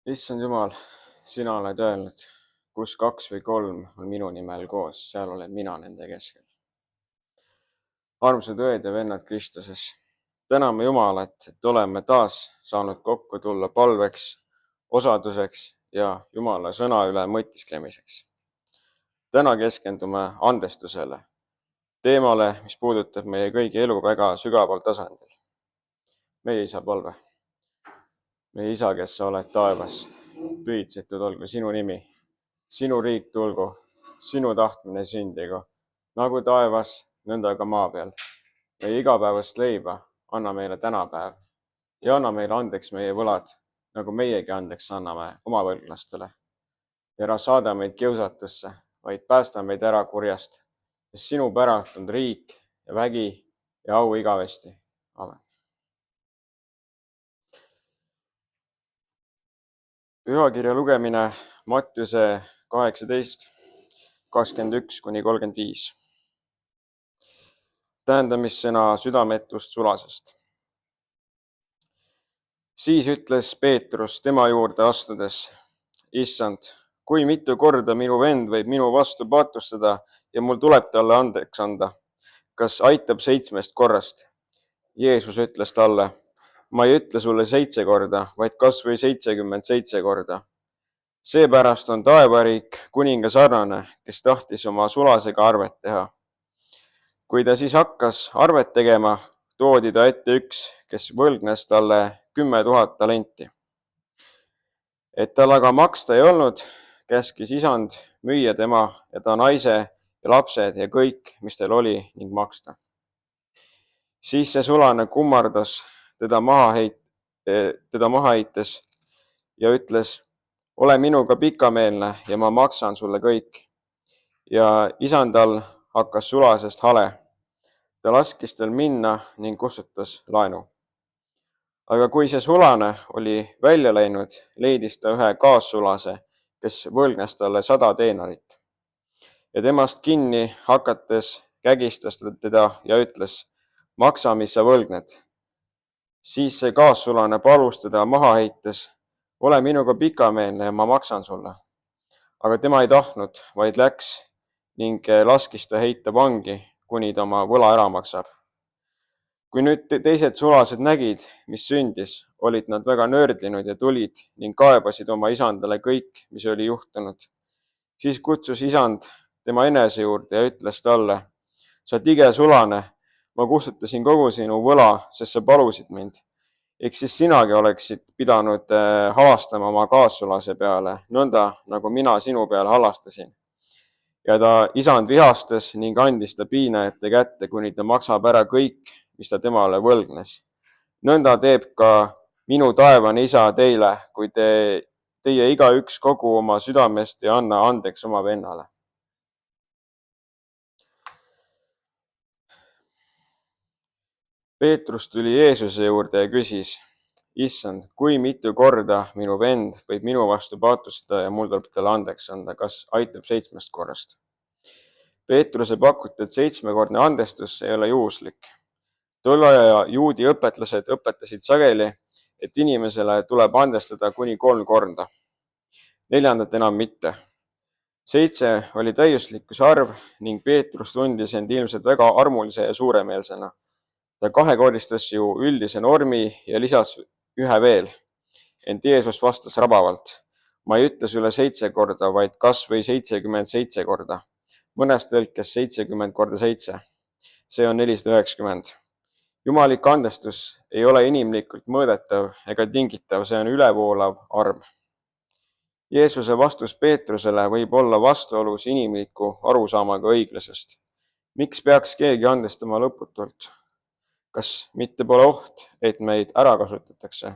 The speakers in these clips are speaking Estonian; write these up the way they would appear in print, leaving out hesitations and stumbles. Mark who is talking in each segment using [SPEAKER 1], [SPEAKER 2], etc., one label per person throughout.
[SPEAKER 1] Issand Jumal, sina oled öelnud, kus 2 või 3 on minu nimel koos, seal olen mina nende keskel. Armsad õed ja vennad Kristuses, täname Jumalat, et oleme taas saanud kokku tulla palveks, osaduseks ja Jumala sõna üle mõtisklemiseks. Täna keskendume andestusele, teemale, mis puudutab meie kõigi elu väga sügaval tasandil. Meie Isa palve. Meie Isa, kes sa oled taevas, pühitsetud olgu sinu nimi, sinu riik tulgu, sinu tahtmine sündigu, nagu taevas, nõnda ka maa peal. Meie igapäevast leiba anna meile tänapäev ja anna meile andeks meie võlad, nagu meiegi andeks anname oma võlglastele. Ja ära saada meid kiusatusse, vaid päästa meid ära kurjast, sest sinu päralt on riik ja vägi ja au igavesti. Amen. Pühakirja lugemine Mattiuse 18, 21-35. Tähendamissõna südametust sulasest. Siis ütles Peetrus tema juurde astudes, Issand, kui mitu korda minu vend võib minu vastu patustada ja mul tuleb talle andeks anda, kas aitab 7 korrast? Jeesus ütles talle, ma ei ütle sulle 7 korda, vaid kas või 77 korda. Seepärast on taevariik kuninga sarnane, kes tahtis oma sulasega arvet teha. Kui ta siis hakkas arvet tegema, toodi ta ette üks, kes võlgnes talle 10 000 talenti. Et tal aga maksta ei olnud, käskis isand müüa tema ja ta naise ja lapsed ja kõik, mis tal oli, ning maksta. Siis see sulane kummardas teda maha heites ja ütles, ole minuga pikameelne ja ma maksan sulle kõik. Ja isandal hakkas sulasest hale. Ta laskis tal minna ning kustutas laenu. Aga kui see sulane oli välja läinud, leidis ta ühe kaassulase, kes võlgnes talle 100 denarit. Ja temast kinni hakates kägistas teda ja ütles, maksa, mis sa võlgned. Siis see kaassulane palus teda maha heites, ole minuga pikameelne ja ma maksan sulle. Aga tema ei tahtnud, vaid läks ning laskis ta heita vangi, kuni ta oma võla ära maksab. Kui nüüd teised sulased nägid, mis sündis, olid nad väga nördlinud ja tulid ning kaebasid oma isandale kõik, mis oli juhtunud. Siis kutsus isand tema enese juurde ja ütles talle, sa tige sulane, ma kustutasin kogu sinu võla, sest sa palusid mind. Eks siis sinagi oleksid pidanud halastama oma kaassulase peale, nõnda nagu mina sinu peale halastasin. Ja ta isand vihastas ning andis ta piinajate kätte, kuni ta maksab ära kõik, mis ta temale võlgnes. Nõnda teeb ka minu taevane isa teile, kui teie igaüks kogu oma südamest ja anna andeks oma vennale. Peetrus tuli Jeesuse juurde ja küsis, Issand, kui mitu korda minu vend võib minu vastu patustada ja mul tuleb talle andeks anda, kas aitab 7 korrast? Peetruse pakutud 7-kordne andestus ei ole juhuslik. Tolle aja juudi õpetlased õpetasid sageli, et inimesele tuleb andestada kuni 3 korda. 4. enam mitte. 7 oli täiuslikkuse arv ning Peetrus tundis end ilmselt väga armulise ja suuremeelsena. Ta kahekordistas ju üldise normi ja lisas ühe veel. Ent Jeesus vastas rabavalt. Ma ei ütle sulle 7 korda, vaid kas või 77 korda. Mõnes tõlkes 70 korda 7. See on 490. Jumalik andestus ei ole inimlikult mõõdetav ega tingitav, see on ülevoolav arv. Jeesuse vastus Peetrusele võib olla vastuolus inimliku arusaamaga õiglasest. Miks peaks keegi andestama lõputult? Kas mitte pole oht, et meid ära kasutatakse?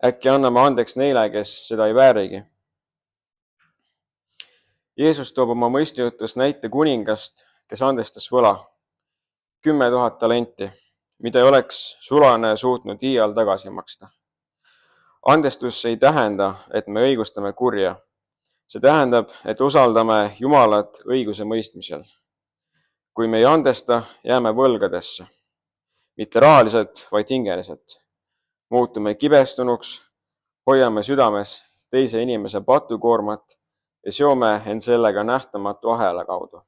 [SPEAKER 1] Äkki anname andeks neile, kes seda ei väärigi? Jeesus toob oma mõistujutus näite kuningast, kes andestas võla. 10 000 talenti, mida ei oleks sulane suutnud iial tagasi maksta. Andestus ei tähenda, et me õigustame kurja. See tähendab, et usaldame Jumalat õiguse mõistmisel. Kui me ei andesta, jääme võlgadesse. Mitte rahaliselt, vaid hingeliselt. Muutume kibestunuks, hoiame südames teise inimese patukoormat ja seome end sellega nähtamatu ahela kaudu.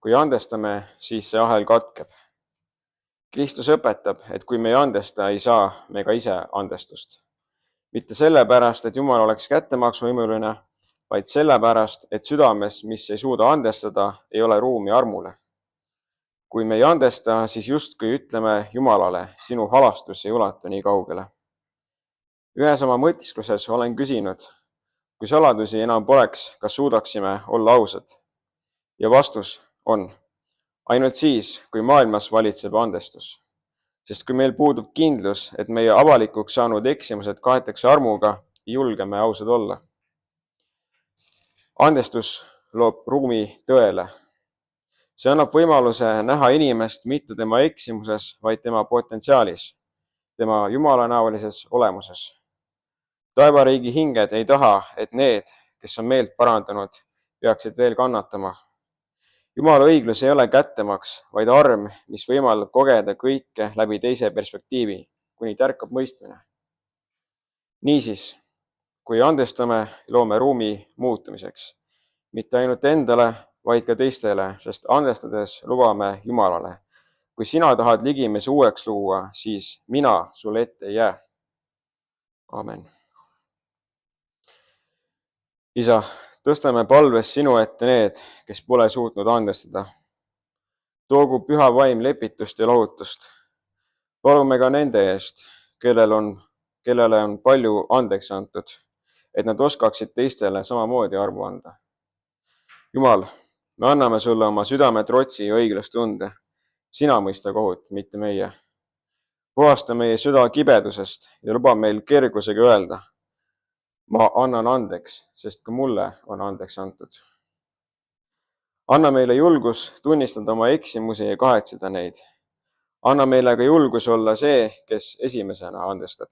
[SPEAKER 1] Kui andestame, siis see ahel katkeb. Kristus õpetab, et kui me ei andesta, ei saa me ka ise andestust. Mitte sellepärast, et Jumal oleks kättemaksuimuline, vaid sellepärast, et südames, mis ei suuda andestada, ei ole ruumi armule. Kui me ei andesta, siis justkui ütleme Jumalale, sinu halastus ei ulatu nii kaugele. Ühes oma mõtiskluses olen küsinud, kui saladusi enam poleks, kas suudaksime olla ausad? Ja vastus on ainult siis, kui maailmas valitseb andestus. Sest kui meil puudub kindlus, et meie avalikuks saanud eksimused kaetakse armuga, ei julge me ausad olla. Andestus loob ruumi tõele. See annab võimaluse näha inimest mitte tema eksimuses, vaid tema potentsiaalis, tema jumalanäolises olemuses. Taevariigi hinged ei taha, et need, kes on meelt parandanud, peaksid veel kannatama. Jumala õiglus ei ole kättemaks, vaid arm, mis võimaldab kogeda kõike läbi teise perspektiivi, kuni tärkab mõistmine. Niisiis, kui andestame, loome ruumi muutumiseks, mitte ainult endale, vaid ka teistele, sest andestades lubame Jumalale. Kui sina tahad ligimes uueks luua, siis mina sulle ette ei jää. Amen. Isa, tõstame palves sinu ette need, kes pole suutnud andestada. Toogu püha vaim lepitust ja lohutust. Palume ka nende eest, kellele on palju andeks antud, et nad oskaksid teistele samamoodi armu anda. Jumal, me anname sulle oma südame trotsi ja õiglustunde. Sina mõista kohut, mitte meie. Puhasta meie süda kibedusest ja luba meil kergusega öelda. Ma annan andeks, sest ka mulle on andeks antud. Anna meile julgus tunnistada oma eksimusi ja kahetseda neid. Anna meile ka julgus olla see, kes esimesena andestab.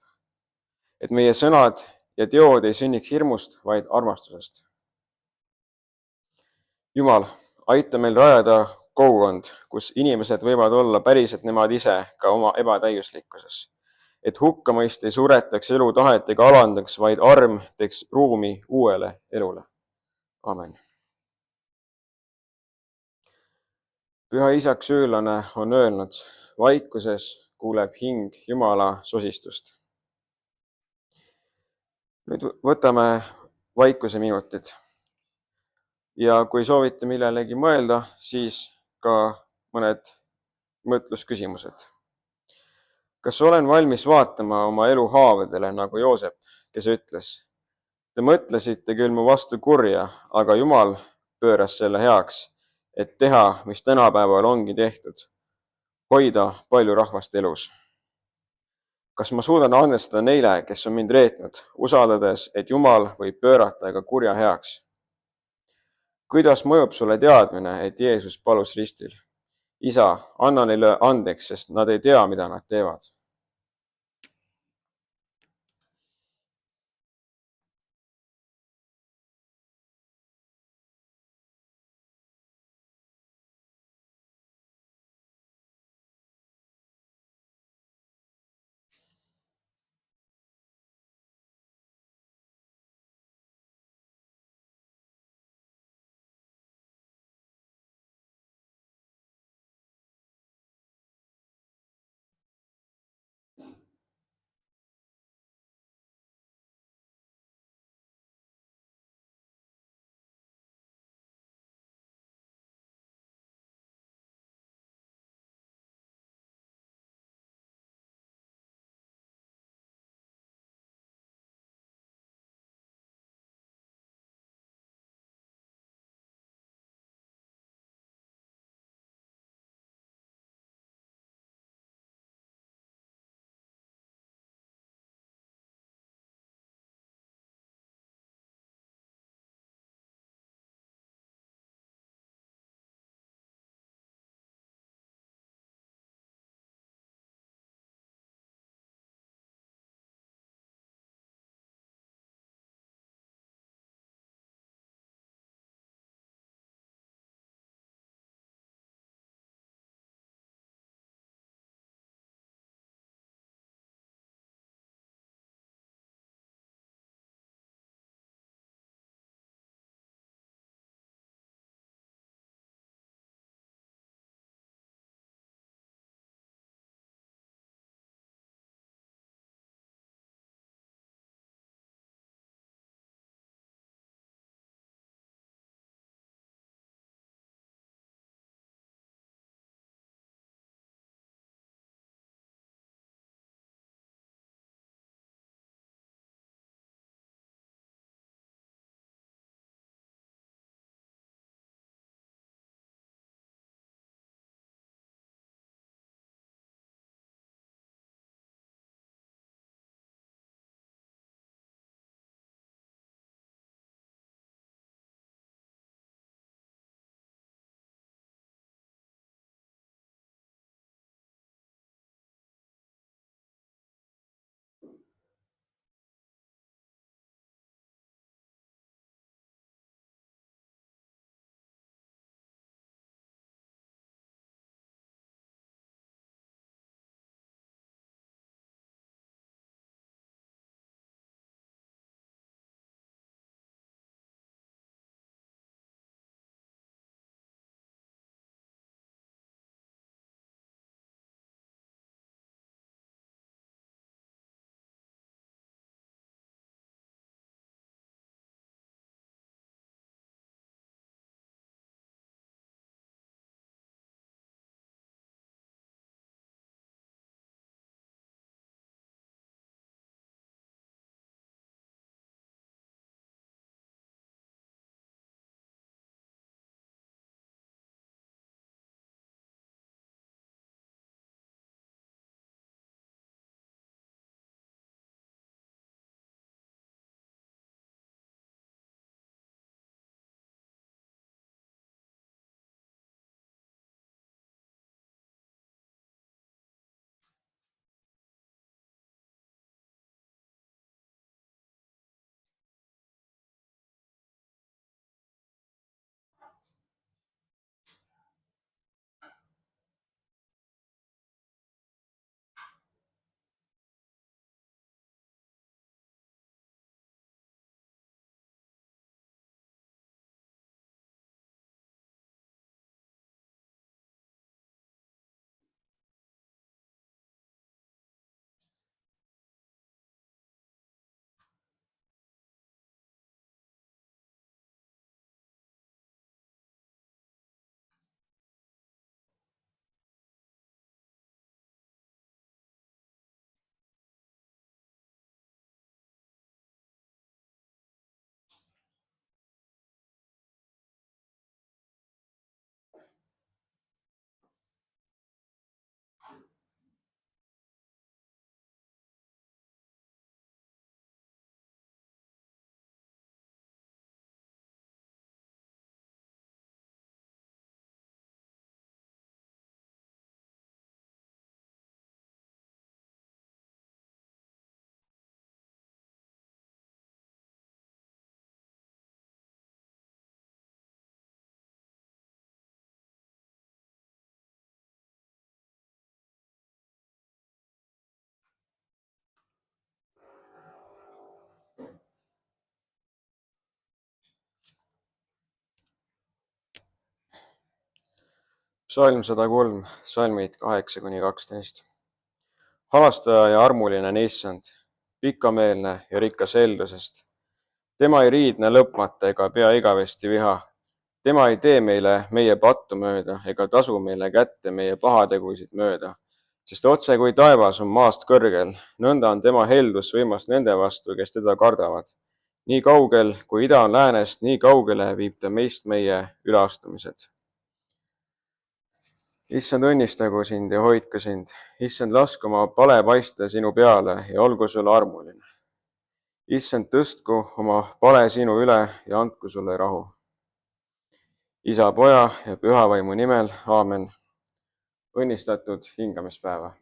[SPEAKER 1] Et meie sõnad ja teod ei sünniks hirmust, vaid armastusest. Jumal, aita meil rajada kogukond, kus inimesed võivad olla päriselt nemad ise ka oma ebatäiuslikkuses. Et hukkamõist ei suretaks elu tahet ega alandaks, vaid arm teeks ruumi uuele elule. Amen. Püha Isak Süülane on öelnud, vaikuses kuuleb hing Jumala sosistust. Nüüd võtame vaikuse minutid. Ja kui soovite millelegi mõelda, siis ka mõned mõtlusküsimused. Kas olen valmis vaatama oma elu haavadele nagu Joosep, kes ütles, te mõtlesite küll mu vastu kurja, aga Jumal pööras selle heaks, et teha, mis tänapäeval ongi tehtud, hoida palju rahvast elus. Kas ma suudan andestada neile, kes on mind reetnud, usaldades, et Jumal võib pöörata ka kurja heaks? Kuidas mõjub sulle teadmine, et Jeesus palus ristil? Isa, anna neile andeks, sest nad ei tea, mida nad teevad. Salm 103, salmid 8-12. Halastaja ja armuline on Issand, pikameelne ja rikas eeldusest. Tema ei riidne lõpmata ega pea igavesti viha. Tema ei tee meile meie pattu mööda ega tasu meile kätte meie pahategusid mööda, sest otse kui taevas on maast kõrgel, nõnda on tema heldus võimas nende vastu, kes teda kardavad. Nii kaugel, kui ida on läänest, nii kaugele viib ta meist meie üleastumised. Issand, õnnistagu sind ja hoidku sind. Issand, lasku oma pale paista sinu peale ja olgu sulle armuline. Issand, tõstku oma pale sinu üle ja andku sulle rahu. Isa, Poja ja Püha Vaimu nimel, aamen. Õnnistatud hingamispäeva!